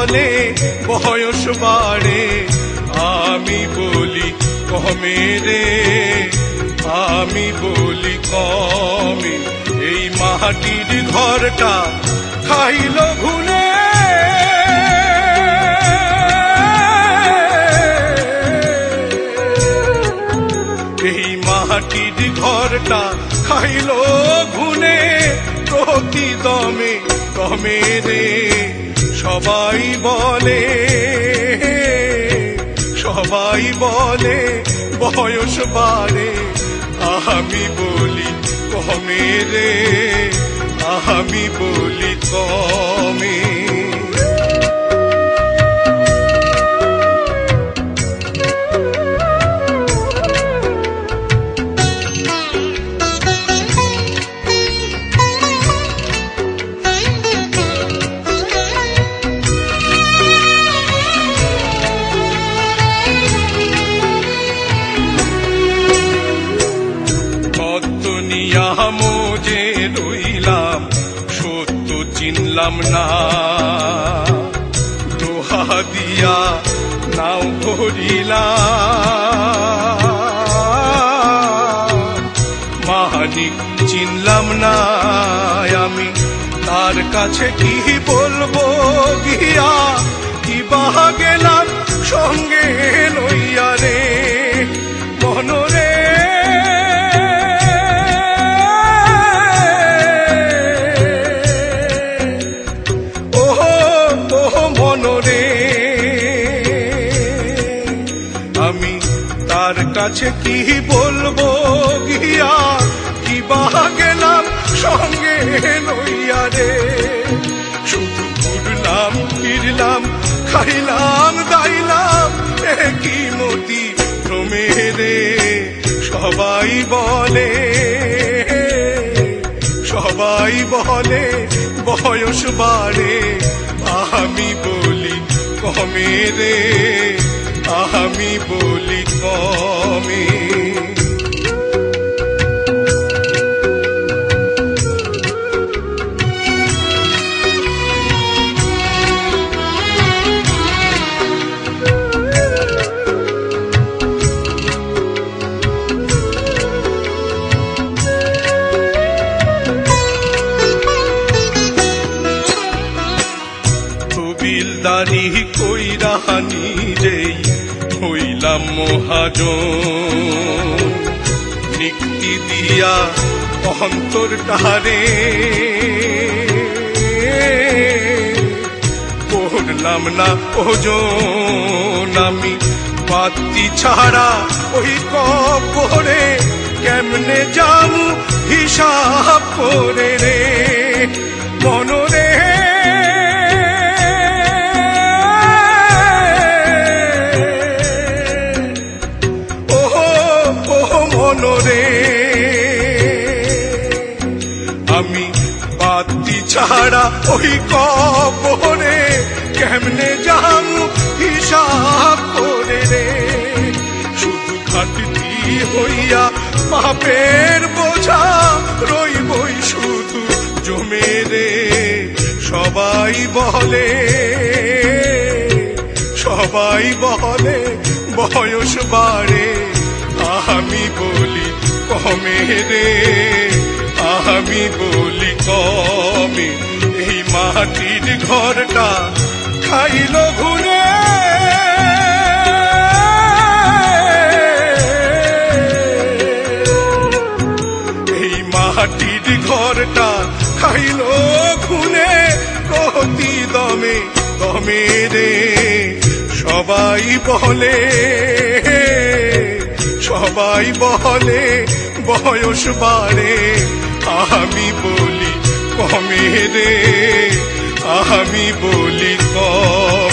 বলে বয়স বাড়ে, আমি বলি কমে রে, আমি বলি কমে। এই মাটির ঘরটা খাইল ঘুনে, এই মাটির ঘরটা খাইল ঘুনে, প্রতি দমে দমে রে। সবাই বলে, সবাই বলে বয়স বাড়ে, আমি বলি কমে রে, আমি বলি কমে। মোজে রইলাম, সত্য চিনলাম না, দোহা দিয়া নাও ভরিলাম। মানিক চিনলাম না আমি, তার কাছে কি বলবো গিয়া, কি বাহা গেলাম সঙ্গে লইয়া রে। মনরে আমি তার কাছে কি বলবো গিয়া, কি বাহা গেলাম সঙ্গে লইয়া রে। শুধু ঘুরলাম ফিরলাম, খাইলাম দাইলাম, কি মতি ভ্রমে রে। সবাই বলে, সবাই বলে বয়স বাড়ে, আমি বলি কমে রে, আমি বলি কমে। তবিলদারি কইরা নিজেই হইলাম মহাজন, নিক্তি দিয়া অন্তর টারে করলাম না ওজন। আমি বাতি ছাড়া ওই কবরে কেমনে যামু হিসাব করে রে। মনরে মনরে আমি বাতি ছাড়া ওই কবরে কেমনে যামু হিসাব করে রে। শুধু ঘাটতি হইয়া পাপের বোঝা রইবই শুধু জমে রে। সবাই বলে, সবাই বলে বয়স বাড়ে, আমি বলি কমে রে, আমি বলি কমে। এই মাটির ঘরটা খাইল ঘুরে, এই মাটির ঘরটা খাইল ঘুরে, প্রতি দমে দমে রে। সবাই বলে, সবাই বলে বয়স বাড়ে, আমি বলি কমে রে, আমি বলি কমে।